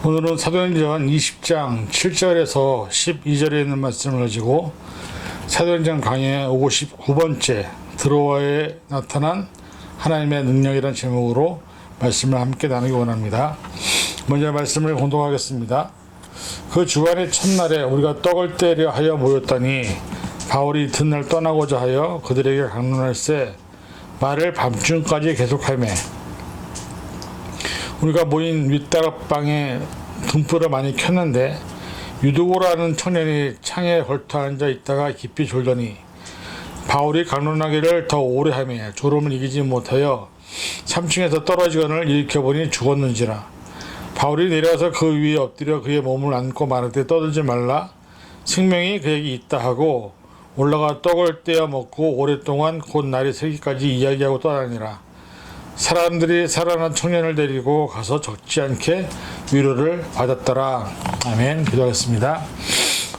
오늘은 사도행전 20장 7절에서 12절에 있는 말씀을 가지고 사도행전 강의 59번째 드로아에 나타난 하나님의 능력이라는 제목으로 말씀을 함께 나누기 원합니다. 먼저 말씀을 공독하겠습니다. 그 주간의 첫날에 우리가 떡을 떼려 하여 모였더니 바울이 이튿날 떠나고자 하여 그들에게 강론할세 말을 밤중까지 계속하며 우리가 모인 윗다락방에 등불을 많이 켰는데 유두고라는 청년이 창에 걸터 앉아 있다가 깊이 졸더니 바울이 강론하기를 더 오래 하며 졸음을 이기지 못하여 3층에서 떨어지거늘 일으켜보니 죽었는지라. 바울이 내려와서 그 위에 엎드려 그의 몸을 안고 말하되 떠들지 말라, 생명이 그에게 있다 하고 올라가 떡을 떼어 먹고 오랫동안 곧 날이 새기까지 이야기하고 떠나니라. 사람들이 살아난 청년을 데리고 가서 적지 않게 위로를 받았더라. 아멘. 기도하겠습니다.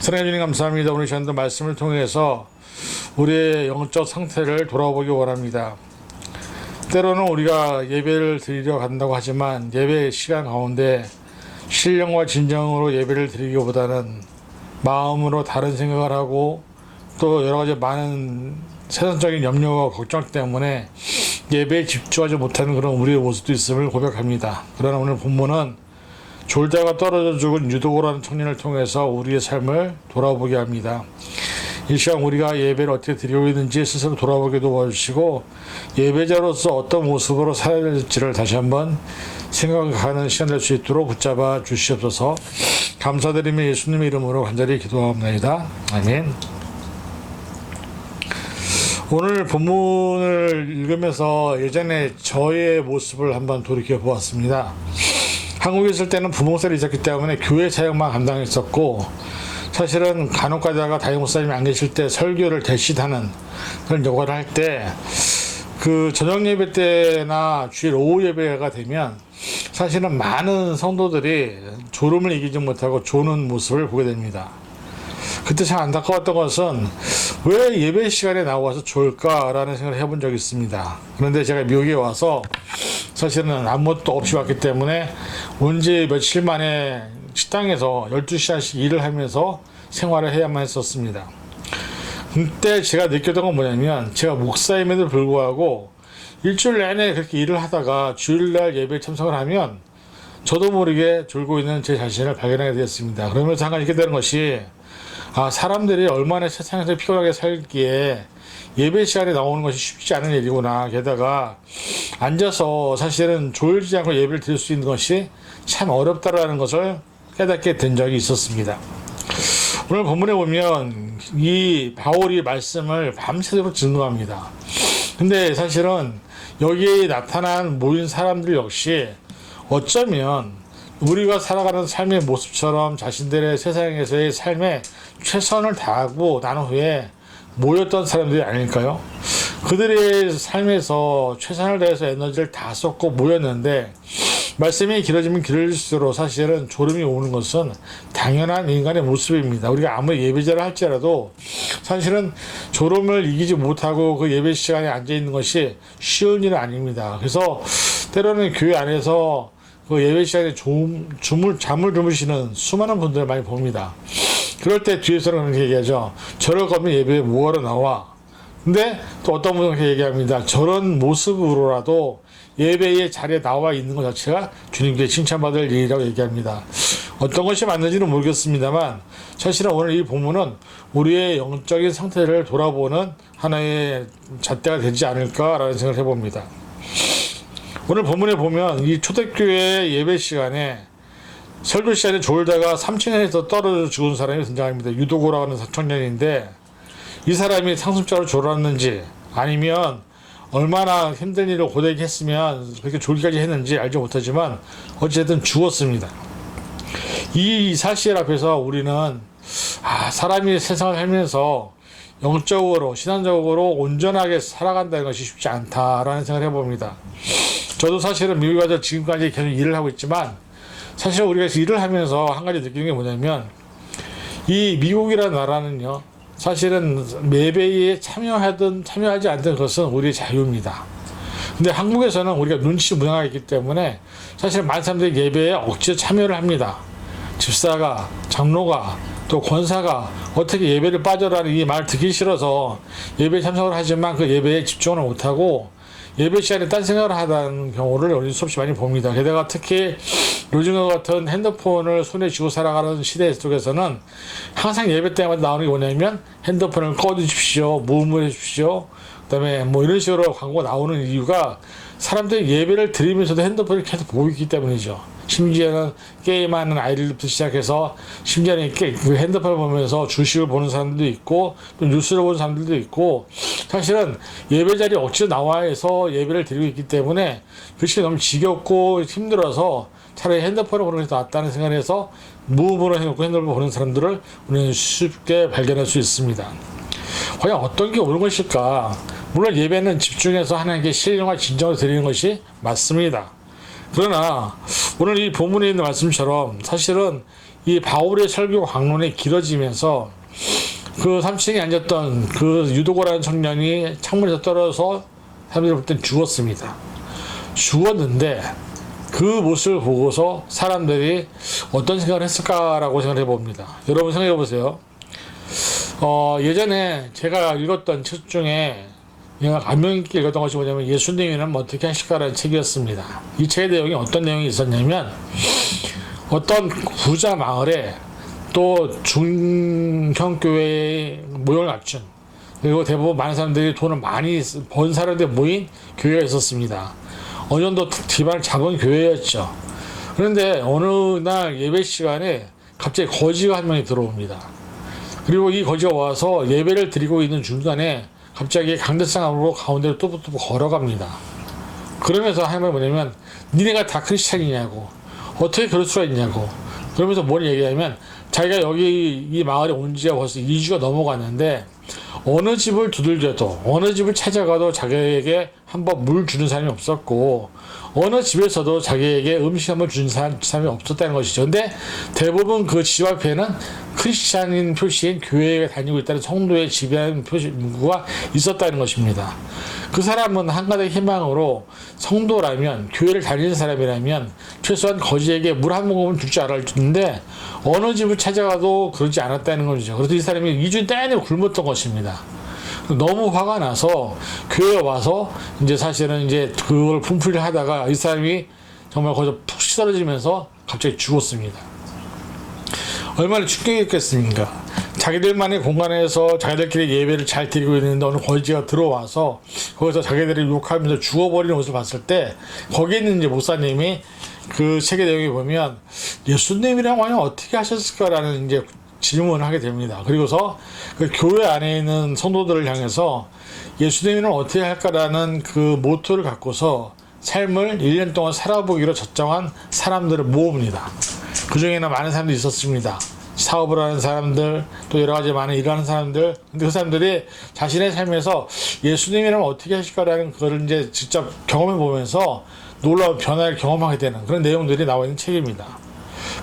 사랑해 주님 감사합니다. 오늘 시간도 말씀을 통해서 우리의 영적 상태를 돌아보기 원합니다. 때로는 우리가 예배를 드리려 간다고 하지만 예배 시간 가운데 신령과 진정으로 예배를 드리기보다는 마음으로 다른 생각을 하고 또 여러 가지 많은 세상적인 염려와 걱정 때문에 예배에 집중하지 못하는 그런 우리의 모습도 있음을 고백합니다. 그러나 오늘 본문은 졸다가 떨어져 죽은 유도고라는 청년을 통해서 우리의 삶을 돌아보게 합니다. 이 시간 우리가 예배를 어떻게 드리고 있는지 스스로 돌아보게 도와주시고 예배자로서 어떤 모습으로 살아야 될지를 다시 한번 생각하는 시간 될 수 있도록 붙잡아 주시옵소서. 감사드리며 예수님의 이름으로 간절히 기도합니다. 아멘. 오늘 본문을 읽으면서 예전에 저의 모습을 한번 돌이켜 보았습니다. 한국에 있을 때는 부목사를 있었기 때문에 교회 사역만 감당했었고 사실은 간혹 가다가 담임 목사님이 안 계실 때 설교를 대신하는 그런 역할을 할 때 그 저녁 예배 때나 주일 오후 예배가 되면 사실은 많은 성도들이 졸음을 이기지 못하고 조는 모습을 보게 됩니다. 그때 참 안타까웠던 것은 왜 예배 시간에 나와서 졸까라는 생각을 해본 적이 있습니다. 그런데 제가 미국에 와서 사실은 아무것도 없이 왔기 때문에 언제 며칠 만에 식당에서 12시간씩 일을 하면서 생활을 해야만 했었습니다. 그때 제가 느꼈던 건 뭐냐면 제가 목사임에도 불구하고 일주일 내내 그렇게 일을 하다가 주일날 예배에 참석을 하면 저도 모르게 졸고 있는 제 자신을 발견하게 되었습니다. 그러면서 잠깐 이렇게 되는 것이 사람들이 얼마나 세상에서 피곤하게 살기에 예배 시간에 나오는 것이 쉽지 않은 일이구나. 게다가 앉아서 사실은 졸지 않고 예배를 드릴 수 있는 것이 참 어렵다라는 것을 깨닫게 된 적이 있었습니다. 오늘 본문에 보면 이 바울이 말씀을 밤새도록 증거합니다. 근데 사실은 여기에 나타난 모인 사람들 역시 어쩌면 우리가 살아가는 삶의 모습처럼 자신들의 세상에서의 삶에 최선을 다하고 난 후에 모였던 사람들이 아닐까요? 그들의 삶에서 최선을 다해서 에너지를 다 쏟고 모였는데 말씀이 길어지면 길어질수록 사실은 졸음이 오는 것은 당연한 인간의 모습입니다. 우리가 아무리 예배자를 할지라도 사실은 졸음을 이기지 못하고 그 예배 시간에 앉아있는 것이 쉬운 일은 아닙니다. 그래서 때로는 교회 안에서 그 예배 시간에 잠을 주무시는 수많은 분들을 많이 봅니다. 그럴 때 뒤에서는 그렇게 얘기하죠. 저럴 거면 예배에 뭐하러 나와? 근데 또 어떤 분은 그렇게 얘기합니다. 저런 모습으로라도 예배의 자리에 나와 있는 것 자체가 주님께 칭찬받을 일이라고 얘기합니다. 어떤 것이 맞는지는 모르겠습니다만 사실은 오늘 이 본문은 우리의 영적인 상태를 돌아보는 하나의 잣대가 되지 않을까라는 생각을 해봅니다. 오늘 본문에 보면 이 초대교회 예배 시간에 설교 시간에 졸다가 3층에서 떨어져 죽은 사람이 등장합니다. 유도고라고 하는 청년인데 이 사람이 상습적으로 졸았는지 아니면 얼마나 힘든 일을 고되게 했으면 그렇게 졸기까지 했는지 알지 못하지만 어쨌든 죽었습니다. 이 사실 앞에서 우리는 사람이 세상을 살면서 영적으로 신앙적으로 온전하게 살아간다는 것이 쉽지 않다라는 생각을 해봅니다. 저도 사실은 미국에 와서 지금까지 계속 일을 하고 있지만 사실 우리가 일을 하면서 한 가지 느끼는 게 뭐냐면 이 미국이라는 나라는요 사실은 예배에 참여하든 참여하지 않든 그것은 우리의 자유입니다. 근데 한국에서는 우리가 눈치 문화가 있기 때문에 사실 많은 사람들이 예배에 억지로 참여를 합니다. 집사가, 장로가, 또 권사가 어떻게 예배를 빠져라는 이 말 듣기 싫어서 예배에 참석을 하지만 그 예배에 집중을 못하고 예배 시간에 딴 생각을 하다는 경우를 수없이 많이 봅니다. 게다가 특히 요즘과 같은 핸드폰을 손에 쥐고 살아가는 시대 속에서는 항상 예배 때마다 나오는 게 뭐냐면 핸드폰을 꺼주십시오, 무음을 해주십시오, 그 다음에 뭐 이런 식으로 광고 나오는 이유가 사람들이 예배를 드리면서도 핸드폰을 계속 보고 있기 때문이죠. 심지어는 게임하는 아이들부터 시작해서 심지어는 그 핸드폰을 보면서 주식을 보는 사람들도 있고 또 뉴스를 보는 사람들도 있고 사실은 예배 자리에 억지로 나와야 해서 예배를 드리고 있기 때문에 그것이 너무 지겹고 힘들어서 차라리 핸드폰을 보는 게 더 낫다는 생각을 해서 무음으로 해놓고 핸드폰을 보는 사람들을 우리는 쉽게 발견할 수 있습니다. 과연 어떤 게 옳은 것일까? 물론 예배는 집중해서 하나님께 신령과 진정을 드리는 것이 맞습니다. 그러나 오늘 이 본문에 있는 말씀처럼 사실은 이 바울의 설교 강론이 길어지면서 그 3층에 앉았던 그 유도고라는 청년이 창문에서 떨어져서 사람들이 볼 땐 죽었습니다. 죽었는데 그 모습을 보고서 사람들이 어떤 생각을 했을까라고 생각해 봅니다. 여러분 생각해 보세요. 예전에 제가 읽었던 책 중에 감명 있게 읽었던 것이 뭐냐면 예수님이란 어떻게 하실까라는 책이었습니다. 이 책의 내용이 어떤 내용이 있었냐면 어떤 부자 마을에 또 중형교회에 모형을 갖춘 그리고 대부분 많은 사람들이 돈을 많이 번 사람들이 모인 교회가 있었습니다. 어느 정도 기반을 잡은 교회였죠. 그런데 어느 날 예배 시간에 갑자기 거지가 한 명이 들어옵니다. 그리고 이 거지가 와서 예배를 드리고 있는 중간에 갑자기 강대상으로 가운데로 뚜벅뚜벅 걸어갑니다. 그러면서 하는 말이 뭐냐면 니네가 다 크리스찬이냐고 어떻게 그럴 수가 있냐고 그러면서 뭘 얘기하면 자기가 여기 이 마을에 온 지가 벌써 2주가 넘어갔는데 어느 집을 두들겨도 어느 집을 찾아가도 자기에게 한번 물 주는 사람이 없었고 어느 집에서도 자기에게 음식 한번 주는 사람이 없었다는 것이죠. 근데 대부분 그 집 앞에는 크리스찬인 표시인 교회에 다니고 있다는 성도의 지배하는 문구가 있었다는 것입니다. 그 사람은 한 가지 희망으로 성도라면 교회를 다니는 사람이라면 최소한 거지에게 물 한 모금은 줄 줄 알았는데 어느 집을 찾아가도 그러지 않았다는 것이죠. 그래서 이 사람이 2주 내내 굶었던 것입니다. 너무 화가 나서 교회에 와서 이제 사실은 이제 그걸 분풀이를 하다가 이 사람이 정말 거기서 푹 쓰러지면서 갑자기 죽었습니다. 얼마나 충격이었겠습니까? 자기들만의 공간에서 자기들끼리 예배를 잘 드리고 있는데 어느 거지가 들어와서 거기서 자기들이 욕하면서 죽어버리는 모습을 봤을 때 거기에 있는 이제 목사님이 그 책의 내용에 보면 예수님이랑 과연 어떻게 하셨을까라는 이제 질문을 하게 됩니다. 그리고서 그 교회 안에 있는 성도들을 향해서 예수님은 어떻게 할까라는 그 모토를 갖고서 삶을 1년 동안 살아보기로 작정한 사람들을 모읍니다. 그 중에는 많은 사람들이 있었습니다. 사업을 하는 사람들, 또 여러 가지 많은 일하는 사람들. 근데 그 사람들이 자신의 삶에서 예수님이라면 어떻게 하실까라는 그걸 이제 직접 경험해 보면서 놀라운 변화를 경험하게 되는 그런 내용들이 나와 있는 책입니다.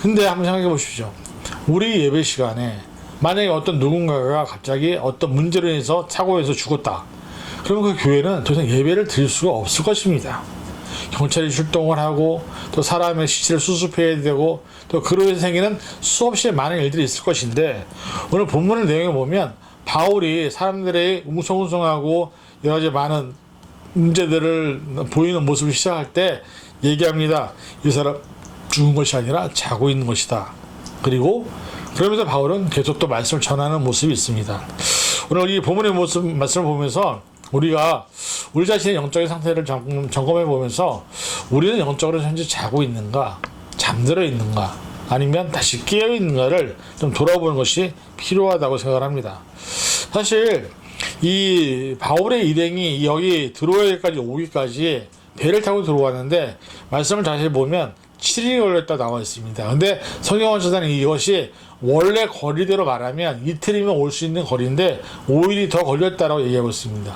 근데 한번 생각해 보십시오. 우리 예배 시간에 만약에 어떤 누군가가 갑자기 어떤 문제로 인해서 사고에서 죽었다. 그러면 그 교회는 더 이상 예배를 드릴 수가 없을 것입니다. 경찰이 출동을 하고 또 사람의 시체를 수습해야 되고 또 그로 인해 생기는 수없이 많은 일들이 있을 것인데 오늘 본문의 내용을 보면 바울이 사람들의 웅성웅성하고 여러 가지 많은 문제들을 보이는 모습을 시작할 때 얘기합니다. 이 사람 죽은 것이 아니라 자고 있는 것이다. 그리고 그러면서 바울은 계속 또 말씀을 전하는 모습이 있습니다. 오늘 이 본문의 말씀을 보면서 우리가 우리 자신의 영적인 상태를 점검해 보면서 우리는 영적으로 현재 자고 있는가, 잠들어 있는가, 아니면 다시 깨어 있는가를 좀 돌아보는 것이 필요하다고 생각을 합니다. 사실 이 바울의 일행이 여기 들어오기까지 오기까지 배를 타고 들어왔는데 말씀을 자세히 보면 7일이 걸렸다 나와 있습니다. 근데 성경원서는 이것이 원래 거리대로 말하면 이틀이면 올 수 있는 거리인데 5일이 더 걸렸다라고 얘기하고 있습니다.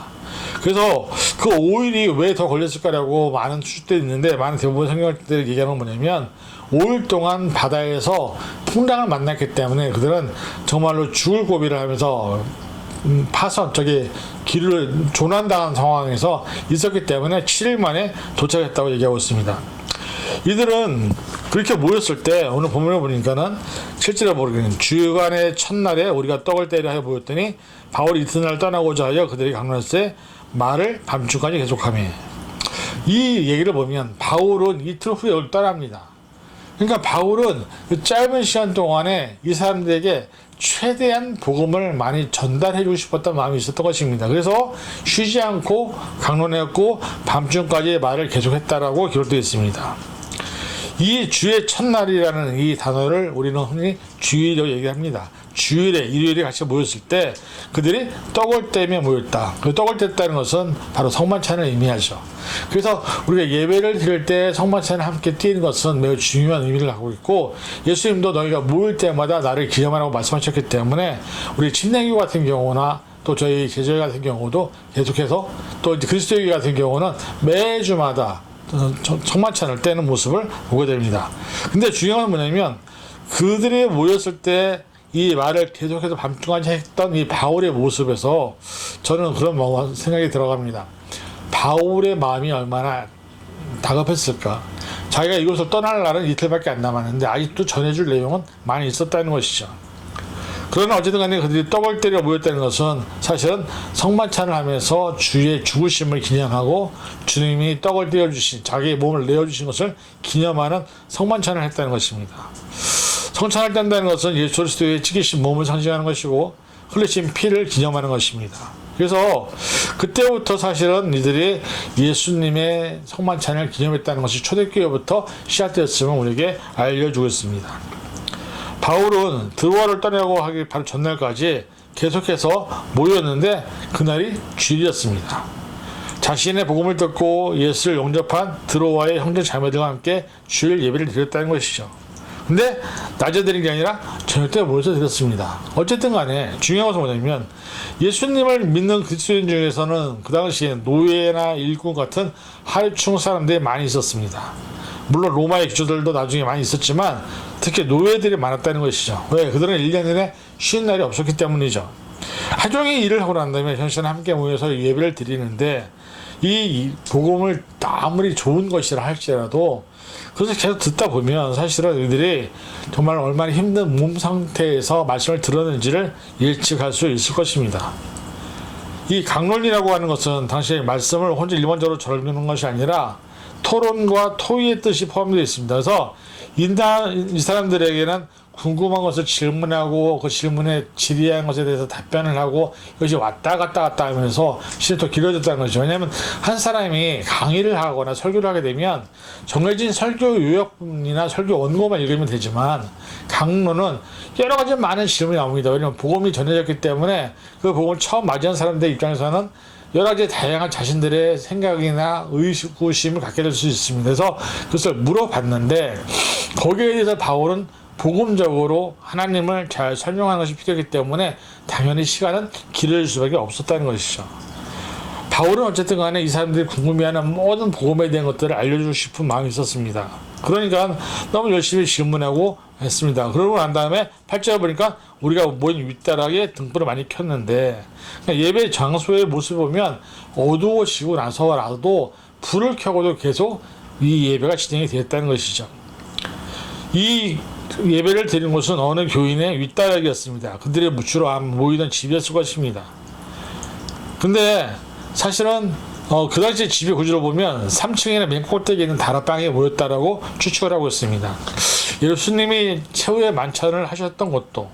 그래서 그 5일이 왜 더 걸렸을까라고 많은 추측들이 있는데 많은 대부분 성경들이 얘기하는 건 뭐냐면 5일 동안 바다에서 풍랑을 만났기 때문에 그들은 정말로 죽을 고비를 하면서 파선 길을 조난당한 상황에서 있었기 때문에 7일 만에 도착했다고 얘기하고 있습니다. 이들은 그렇게 모였을 때 오늘 본문에 보니까는 실제로 모르겠는 주간의 첫날에 우리가 떡을 떼려 하여 모였더니 바울이 이튿날 떠나고자 하여 그들이 강론하되 말을 밤중까지 계속하며, 이 얘기를 보면 바울은 이틀 후에 떠납니다. 그러니까 바울은 그 짧은 시간 동안에 이 사람들에게 최대한 복음을 많이 전달해 주고 싶었던 마음이 있었던 것입니다. 그래서 쉬지 않고 강론했고 밤중까지 말을 계속했다라고 기록되어 있습니다. 이 주의 첫날이라는 이 단어를 우리는 흔히 주일이라고 얘기합니다. 주일에, 일요일에 같이 모였을 때 그들이 떡을 떼며 모였다. 그 떡을 뗐다는 것은 바로 성만찬을 의미하죠. 그래서 우리가 예배를 드릴 때 성만찬을 함께 띄는 것은 매우 중요한 의미를 갖고 있고, 예수님도 너희가 모일 때마다 나를 기념하라고 말씀하셨기 때문에 우리 침례교 같은 경우나 또 저희 제자회 같은 경우도 계속해서, 또 이제 그리스도교 같은 경우는 매주마다 성만찬을 떼는 모습을 보게 됩니다. 근데 중요한 건 뭐냐면 그들이 모였을 때 이 말을 계속해서 밤중까지 했던 이 바울의 모습에서 저는 그런 생각이 들어갑니다. 바울의 마음이 얼마나 다급했을까. 자기가 이곳을 떠날 날은 이틀밖에 안 남았는데 아직도 전해줄 내용은 많이 있었다는 것이죠. 그러나 어쨌든 간에 그들이 떡을 때려 모였다는 것은 사실은 성만찬을 하면서 주의 죽으심을 기념하고 주님이 떡을 떼어주신, 자기의 몸을 내어주신 것을 기념하는 성만찬을 했다는 것입니다. 성찬을 뗀다는 것은 예수 그리스도의 찢기신 몸을 상징하는 것이고 흘리신 피를 기념하는 것입니다. 그래서 그때부터 사실은 이들이 예수님의 성만찬을 기념했다는 것이 초대교회부터 시작되었음을 우리에게 알려주고 있습니다. 바울은 드로아를 떠나고 하기 바로 전날까지 계속해서 모였는데 그날이 주일이었습니다. 자신의 복음을 듣고 예수를 영접한 드로아의 형제 자매들과 함께 주일 예배를 드렸다는 것이죠. 근데 낮에 드린 게 아니라 저녁 때 모여서 드렸습니다. 어쨌든 간에 중요한 것은 뭐냐면 예수님을 믿는 그리스도인 중에서는 그 당시에 노예나 일꾼 같은 하류층 사람들이 많이 있었습니다. 물론 로마의 귀족들도 나중에 많이 있었지만 특히 노예들이 많았다는 것이죠. 왜? 그들은 1년 내내 쉬는 날이 없었기 때문이죠. 하종의 일을 하고 난 다음에 현실은 함께 모여서 예배를 드리는데 이 복음을 아무리 좋은 것이라 할지라도 그래서 계속 듣다 보면 사실은 이들이 정말 얼마나 힘든 몸 상태에서 말씀을 들었는지를 예측할 수 있을 것입니다. 이 강론이라고 하는 것은 당시에 말씀을 혼자 일반적으로 전하는 것이 아니라 토론과 토의의 뜻이 포함되어 있습니다. 그래서 이 사람들에게는 궁금한 것을 질문하고 그 질문에 질의한 것에 대해서 답변을 하고 이것이 왔다 갔다 하면서 시간이 더 길어졌다는 것이죠. 왜냐하면 한 사람이 강의를 하거나 설교를 하게 되면 정해진 설교 요약이나 설교 원고만 읽으면 되지만 강론은 여러 가지 많은 질문이 나옵니다. 왜냐하면 복음이 전해졌기 때문에 그 복음을 처음 맞이한 사람들 입장에서는 여러 가지 다양한 자신들의 생각이나 의구심을 갖게 될 수 있습니다. 그래서 그것을 물어봤는데 거기에 대해서 바울은 복음적으로 하나님을 잘 설명하는 것이 필요하기 때문에 당연히 시간은 길어질 수밖에 없었다는 것이죠. 바울은 어쨌든 간에 이 사람들이 궁금해하는 모든 복음에 대한 것들을 알려주고 싶은 마음이 있었습니다. 그러니까 너무 열심히 질문하고 했습니다. 그러고 난 다음에 8절에 보니까 우리가 모인 윗다락에 등불을 많이 켰는데 예배 장소의 모습을 보면 어두워지고 나서라도 불을 켜고도 계속 이 예배가 진행이 되었다는 것이죠. 이 예배를 드린 곳은 어느 교인의 윗다락이었습니다. 그들의 주로 모이던 집이었을 것입니다. 근데 사실은 그 당시 집의 구조를 보면 3층이나 맨 꼭대기에 있는 다락방에 모였다라고 추측을 하고 있습니다. 예수님이 최후의 만찬을 하셨던 곳도,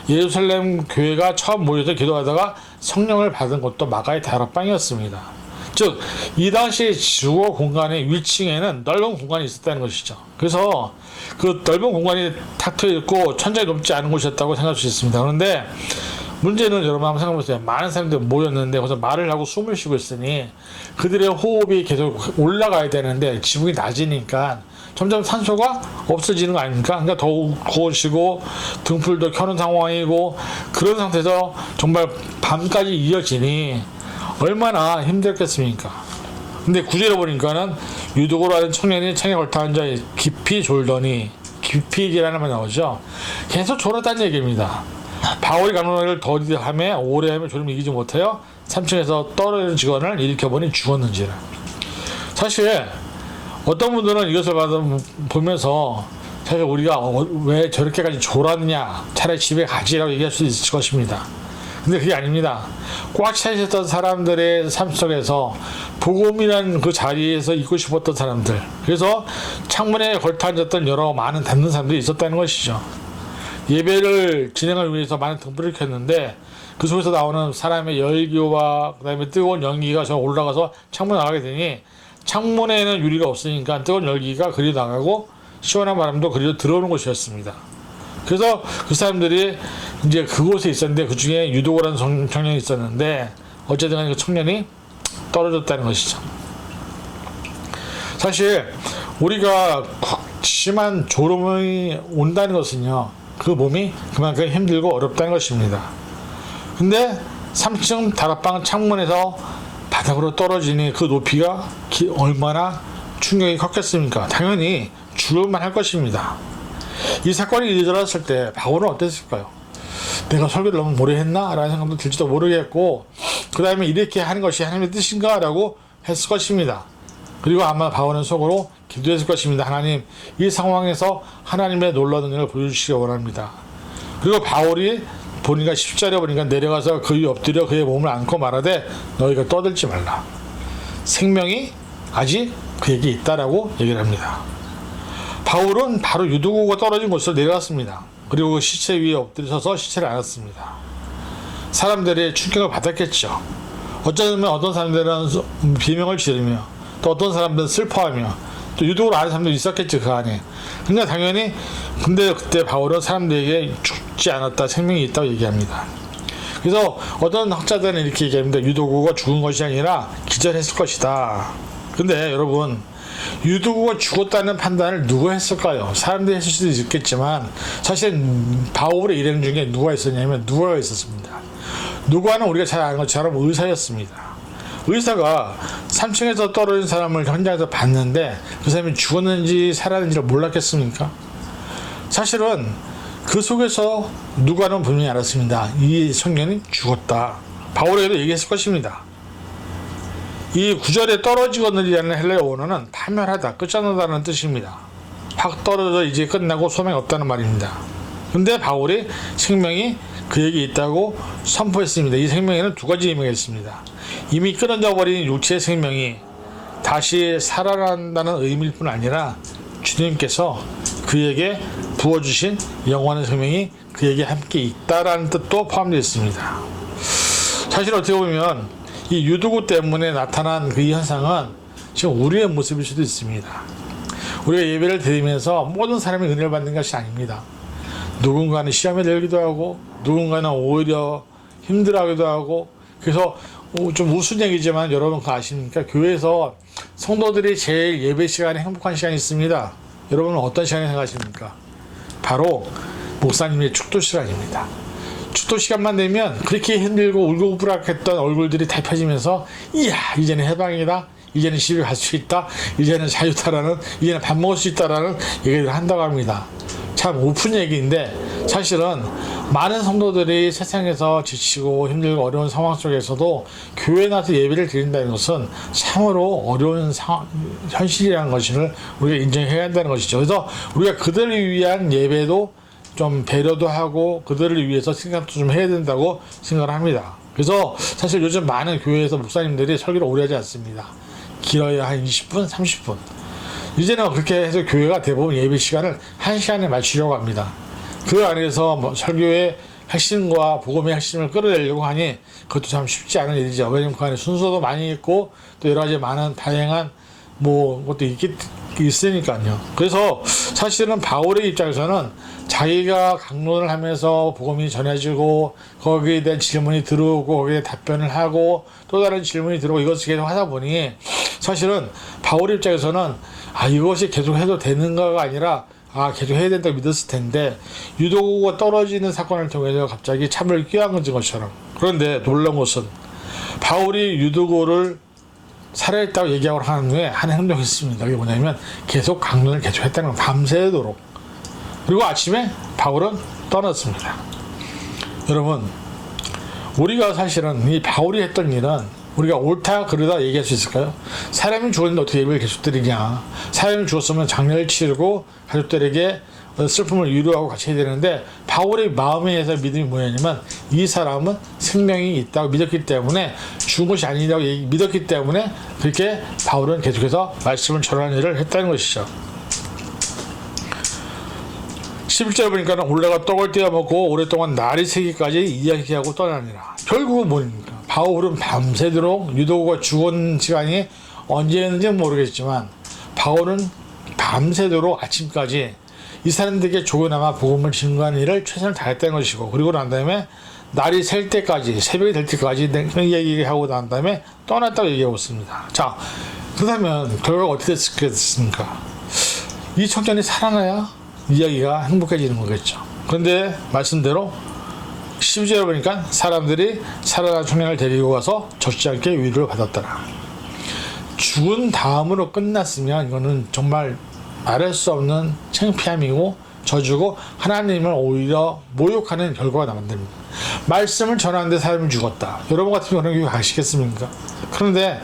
예루살렘 교회가 처음 모여서 기도하다가 성령을 받은 곳도 마가의 다락방이었습니다. 즉, 이 당시 주거 공간의 위층에는 넓은 공간이 있었다는 것이죠. 그래서 그 넓은 공간이 탁 트여 있고 천장이 높지 않은 곳이었다고 생각할 수 있습니다. 그런데 문제는 여러분 한번 생각해보세요. 많은 사람들이 모였는데 거기서 말을 하고 숨을 쉬고 있으니 그들의 호흡이 계속 올라가야 되는데 지붕이 낮으니까 점점 산소가 없어지는 거 아닙니까? 그러니까 더욱 더워지고 등불도 켜는 상황이고 그런 상태에서 정말 밤까지 이어지니 얼마나 힘들겠습니까? 근데 구절에 보니까는 유독으로 하는 청년이 창에 걸터 앉아 깊이 졸더니, 깊이라는 말 나오죠. 계속 졸았다는 얘기입니다. 바울이 강론을 더디하며 오래하며 졸음을 이기지 못하여 3층에서 떨어지는 직원을 일으켜보니 죽었는지라. 사실 어떤 분들은 이것을 보면서 사실 우리가 왜 저렇게까지 졸았느냐, 차라리 집에 가지라고 얘기할 수도 있을 것입니다. 근데 그게 아닙니다. 꽉 차 있었던 사람들의 삶 속에서 복음이라는 그 자리에서 있고 싶었던 사람들, 그래서 창문에 걸터 앉았던 여러 많은 닫는 사람들이 있었다는 것이죠. 예배를 진행을 위해서 많은 등불을 켰는데 그 속에서 나오는 사람의 열기와 그 다음에 뜨거운 연기가 저 올라가서 창문에 나가게 되니, 창문에는 유리가 없으니까 뜨거운 열기가 그리 나가고 시원한 바람도 그리로 들어오는 것이었습니다. 그래서 그 사람들이 이제 그곳에 있었는데, 그 중에 유도고라는 청년이 있었는데 어쨌든 간에 그 청년이 떨어졌다는 것이죠. 사실 우리가 심한 졸음이 온다는 것은요, 그 몸이 그만큼 힘들고 어렵다는 것입니다. 근데 3층 다락방 창문에서 바닥으로 떨어지니 그 높이가 얼마나 충격이 컸겠습니까? 당연히 죽을만 할 것입니다. 이 사건이 일어났을 때 바울은 어땠을까요? 내가 설교를 너무 오래 했나? 라는 생각도 들지도 모르겠고, 그 다음에 이렇게 하는 것이 하나님의 뜻인가? 라고 했을 것입니다. 그리고 아마 바울은 속으로 기도했을 것입니다. 하나님, 이 상황에서 하나님의 놀라운 일을 보여주시기 원합니다. 그리고 바울이 보니까 10절에 보니까 내려가서 그 위에 엎드려 그의 몸을 안고 말하되 너희가 떠들지 말라. 생명이 아직 그에게 있다라고 얘기를 합니다. 바울은 바로 유두고가 떨어진 곳으로 내려갔습니다. 그리고 그 시체 위에 엎드려서서 시체를 안았습니다. 사람들이 충격을 받았겠죠. 어쩌면 어떤 사람들은 비명을 지르며, 또 어떤 사람들은 슬퍼하며, 또 유독으로 아는 사람도 있었겠죠, 그 안에. 근데 당연히, 근데 그때 바울은 사람들에게 죽지 않았다, 생명이 있다고 얘기합니다. 그래서 어떤 학자들은 이렇게 얘기합니다. 유도구가 죽은 것이 아니라 기절했을 것이다. 근데 여러분, 유도구가 죽었다는 판단을 누가 했을까요? 사람들이 했을 수도 있겠지만, 사실 바울의 일행 중에 누가 있었냐면 누가가 있었습니다. 누가는 우리가 잘 아는 것처럼 의사였습니다. 의사가 3층에서 떨어진 사람을 현장에서 봤는데 그 사람이 죽었는지 살았는지를 몰랐겠습니까? 사실은 그 속에서 누가는 분명히 알았습니다. 이 청년이 죽었다. 바울에게도 얘기했을 것입니다. 이 구절에 떨어지거든이라는 헬라어 원어는 파멸하다, 끝장나다는 뜻입니다. 확 떨어져 이제 끝나고 소망이 없다는 말입니다. 근데 바울이 생명이 그에게 있다고 선포했습니다. 이 생명에는 두 가지 의미가 있습니다. 이미 끊어져 버린 육체의 생명이 다시 살아난다는 의미일 뿐 아니라 주님께서 그에게 부어주신 영원한 생명이 그에게 함께 있다라는 뜻도 포함되어 있습니다. 사실 어떻게 보면 이 유두구 때문에 나타난 그 현상은 지금 우리의 모습일 수도 있습니다. 우리가 예배를 드리면서 모든 사람이 은혜를 받는 것이 아닙니다. 누군가는 시험에 들기도 하고, 누군가는 오히려 힘들어하기도 하고. 그래서 좀 우스운 얘기지만 여러분 그거 아십니까? 교회에서 성도들이 제일 예배 시간에 행복한 시간이 있습니다. 여러분은 어떤 시간을 생각하십니까? 바로 목사님의 축도 시간입니다. 축도 시간만 되면 그렇게 힘들고 울고불락했던 얼굴들이 다 펴지면서, 이야, 이제는 해방이다, 이제는 집에 갈 수 있다, 이제는 자유다라는, 이제는 밥 먹을 수 있다라는 얘기를 한다고 합니다. 참 오픈 얘기인데, 사실은 많은 성도들이 세상에서 지치고 힘들고 어려운 상황 속에서도 교회에 나와서 예배를 드린다는 것은 참으로 어려운 현실이라는 것을 우리가 인정해야 한다는 것이죠. 그래서 우리가 그들을 위한 예배도 좀 배려도 하고 그들을 위해서 생각도 좀 해야 된다고 생각을 합니다. 그래서 사실 요즘 많은 교회에서 목사님들이 설교를 오래 하지 않습니다. 길어야 한 20분, 30분. 이제는 그렇게 해서 교회가 대부분 예배 시간을 1시간에 맞추려고 합니다. 그 안에서 뭐 설교의 핵심과 복음의 핵심을 끌어내려고 하니 그것도 참 쉽지 않은 일이죠. 왜냐면 그 안에 순서도 많이 있고 또 여러 가지 많은 다양한 것도 있으니까요. 그래서 사실은 바울의 입장에서는 자기가 강론을 하면서 복음이 전해지고 거기에 대한 질문이 들어오고 거기에 답변을 하고 또 다른 질문이 들어오고 이것을 계속 하다 보니 사실은 바울의 입장에서는 이것이 계속 해도 되는가가 아니라 계속 해야 된다고 믿었을 텐데, 유도구가 떨어지는 사건을 통해서 갑자기 참을 껴안은 것처럼. 그런데 놀라운 것은 바울이 유도구를 살해했다고 얘기하고 한 후에 한 행동이 있습니다. 그게 뭐냐면 계속 강론을 계속 했다는 건 밤새도록. 그리고 아침에 바울은 떠났습니다. 여러분, 우리가 사실은 이 바울이 했던 일은 우리가 옳다 그르다 얘기할 수 있을까요? 사람이 죽었는데 어떻게 예배를 계속 드리냐. 사람이 죽었으면 장례를 치르고 가족들에게 슬픔을 위로하고 같이 해야 되는데, 바울의 마음에서 믿음이 뭐냐면 이 사람은 생명이 있다고 믿었기 때문에, 죽은 것이 아니라고 믿었기 때문에 그렇게 바울은 계속해서 말씀을 전하는 일을 했다는 것이죠. 11절 보니까 올라가 떡을 떼어 먹고 오랫동안 날이 새기까지 이야기하고 떠나니라. 결국은 뭡니까? 바울은 밤새도록 유도구가 죽은 시간이 언제였는지 모르겠지만 바울은 밤새도록 아침까지 이 사람들에게 조금이나마 복음을 증거하는 일을 최선을 다했다는 것이고, 그리고 난 다음에 날이 셀 때까지, 새벽이 될 때까지 얘기하고 난 다음에 떠났다고 얘기하고 있습니다. 자, 그렇다면 결과가 어떻게 됐습니까? 이 청년이 살아나야 이야기가 행복해지는 거겠죠. 그런데 말씀대로 12절에 보니까 사람들이 살아난 청년을 데리고 가서 적지 않게 위로를 받았더라. 죽은 다음으로 끝났으면 이거는 정말 말할 수 없는 창피함이고 저주고 하나님을 오히려 모욕하는 결과가 나온답니다. 말씀을 전하는데 사람이 죽었다. 여러분 같은 경우는 가시겠습니까? 그런데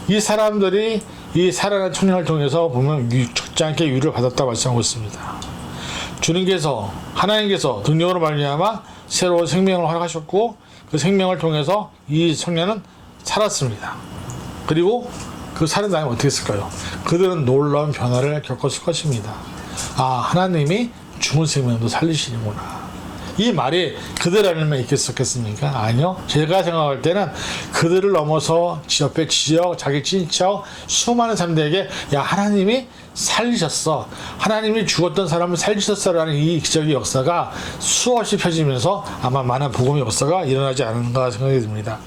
이 사람들이 이 살아난 청년을 통해서 보면 적지 않게 위로를 받았다고 말씀하고 있습니다. 주님께서, 하나님께서 능력으로 말미암아 새로운 생명을 허락하셨고, 그 생명을 통해서 이 청년은 살았습니다. 그리고 그 살은 다음에 어떻게 했을까요? 그들은 놀라운 변화를 겪었을 것입니다. 아, 하나님이 죽은 생명도 살리시는구나. 이 말이 그들 안에만 있겠습니까? 아니요. 제가 생각할 때는 그들을 넘어서 옆에 지역, 자기 친척, 수많은 사람들에게 야, 하나님이 살리셨어. 하나님이 죽었던 사람을 살리셨어라는 이 기적의 역사가 수없이 펴지면서 아마 많은 복음의 역사가 일어나지 않은가 생각이 듭니다.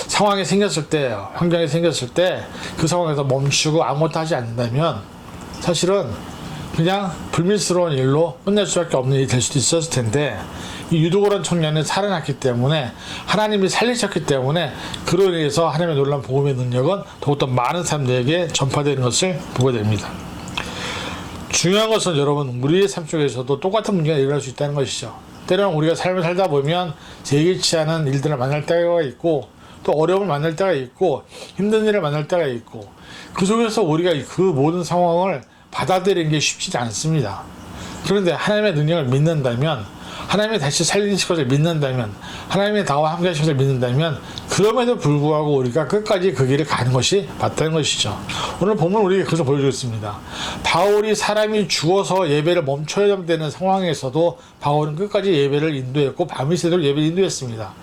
상황이 생겼을 때, 환경이 생겼을 때 그 상황에서 멈추고 아무것도 하지 않는다면 사실은 그냥 불밀스러운 일로 끝낼 수밖에 없는 일이 될 수도 있었을 텐데, 이 유도고란 청년은 살아났기 때문에, 하나님이 살리셨기 때문에 그로 인해서 하나님의 놀라운 복음의 능력은 더욱더 많은 사람들에게 전파되는 것을 보게 됩니다. 중요한 것은 여러분, 우리의 삶 속에서도 똑같은 문제가 일어날 수 있다는 것이죠. 때로는 우리가 삶을 살다 보면 예기치 않은 일들을 만날 때가 있고, 또 어려움을 만날 때가 있고, 힘든 일을 만날 때가 있고, 그 속에서 우리가 그 모든 상황을 받아들이는 게 쉽지 않습니다. 그런데 하나님의 능력을 믿는다면, 하나님이 다시 살리실 것을 믿는다면, 하나님의 나와 함께 하실 것을 믿는다면, 그럼에도 불구하고 우리가 끝까지 그 길을 가는 것이 맞다는 것이죠. 오늘 보면 우리에게 그것을 보여주겠습니다. 바울이 사람이 죽어서 예배를 멈춰야 되는 상황에서도 바울은 끝까지 예배를 인도했고, 밤이 새도록 예배를 인도했습니다.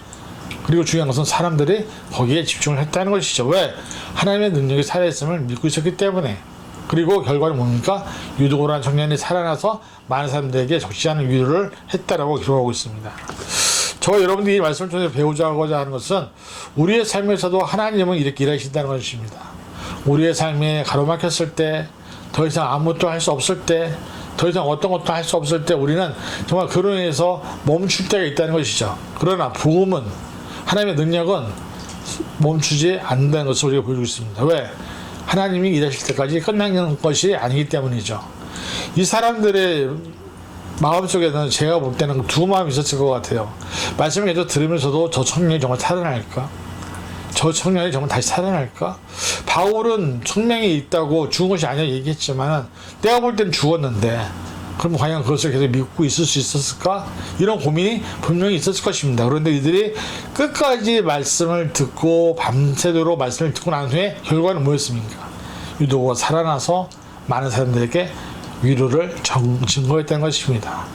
그리고 중요한 것은 사람들이 거기에 집중을 했다는 것이죠. 왜? 하나님의 능력이 살아있음을 믿고 있었기 때문에. 그리고 결과는 뭡니까? 유도고란 청년이 살아나서 많은 사람들에게 적지 않은 위로를 했다라고 기록하고 있습니다. 저와 여러분들이 이 말씀을 통해서 배우자고자 하는 것은 우리의 삶에서도 하나님은 이렇게 일하신다는 것입니다. 우리의 삶에 가로막혔을 때, 더 이상 아무것도 할 수 없을 때, 더 이상 어떤 것도 할 수 없을 때 우리는 정말 그로 인해서 멈출 때가 있다는 것이죠. 그러나 복음은, 하나님의 능력은 멈추지 않는다는 것을 우리가 보여주고 있습니다. 왜? 하나님이 일하실 때까지 끝나는 것이 아니기 때문이죠. 이 사람들의 마음속에는 제가 볼 때는 두 마음이 있었을 것 같아요. 말씀을 계속 들으면서도 저 청년이 정말 살아날까? 저 청년이 정말 다시 살아날까? 바울은 생명이 있다고 죽은 것이 아니라 얘기했지만 내가 볼 때는 죽었는데 그럼 과연 그것을 계속 믿고 있을 수 있었을까? 이런 고민이 분명히 있었을 것입니다. 그런데 이들이 끝까지 말씀을 듣고 밤새도록 말씀을 듣고 난 후에 결과는 뭐였습니까? 유도가 살아나서 많은 사람들에게 위로를 증거했다는 것입니다.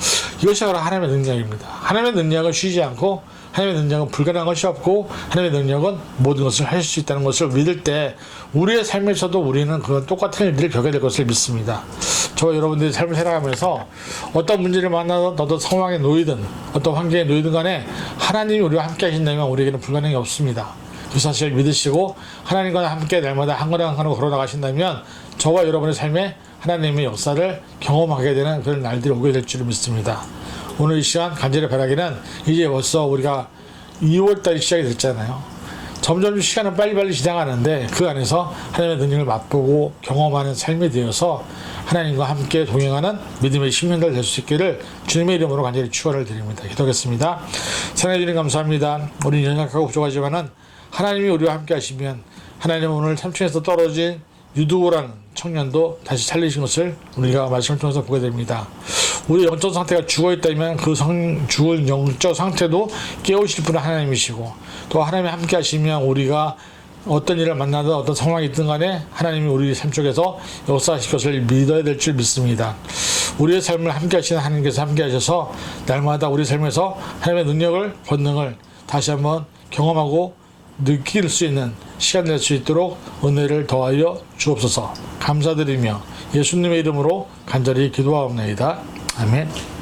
이것이 바로 하나님의 능력입니다. 하나님의 능력은 쉬지 않고, 하나님의 능력은 불가능한 것이 없고, 하나님의 능력은 모든 것을 할 수 있다는 것을 믿을 때 우리의 삶에서도 우리는 그런 똑같은 일들을 겪게 될 것을 믿습니다. 저와 여러분들이 삶을 살아가면서 어떤 문제를 만나든 어떤 상황에 놓이든 어떤 환경에 놓이든 간에 하나님이 우리와 함께 하신다면 우리에게는 불가능이 없습니다. 그 사실을 믿으시고 하나님과 함께 날마다 한 걸음 한 걸음 걸어 나가신다면 저와 여러분의 삶에 하나님의 역사를 경험하게 되는 그런 날들이 오게 될 줄을 믿습니다. 오늘 이 시간 간절히 바라기는 이제 벌써 우리가 2월달이 시작이 됐잖아요. 점점 시간은 빨리빨리 지나가는데 그 안에서 하나님의 능력을 맛보고 경험하는 삶이 되어서 하나님과 함께 동행하는 믿음의 10년들 될 수 있기를 주님의 이름으로 간절히 축원을 드립니다. 기도하겠습니다. 사랑해 주님 감사합니다. 우리는 연약하고 부족하지만은 하나님이 우리와 함께 하시면 하나님은 오늘 삼층에서 떨어진 유두고라는 청년도 다시 살리신 것을 우리가 말씀을 통해서 보게 됩니다. 우리의 영적 상태가 죽어있다면 그 죽은 영적 상태도 깨우실 분은 하나님이시고 또 하나님이 함께 하시면 우리가 어떤 일을 만나든 어떤 상황이 있든 간에 하나님이 우리 삶 속에서 역사하실 것을 믿어야 될 줄 믿습니다. 우리의 삶을 함께 하시는 하나님께서 함께 하셔서 날마다 우리 삶에서 하나님의 능력을 권능을 다시 한번 경험하고 느낄 수 있는 시간 낼 수 있도록 은혜를 더하여 주옵소서. 감사드리며 예수님의 이름으로 간절히 기도하옵나이다. 아멘.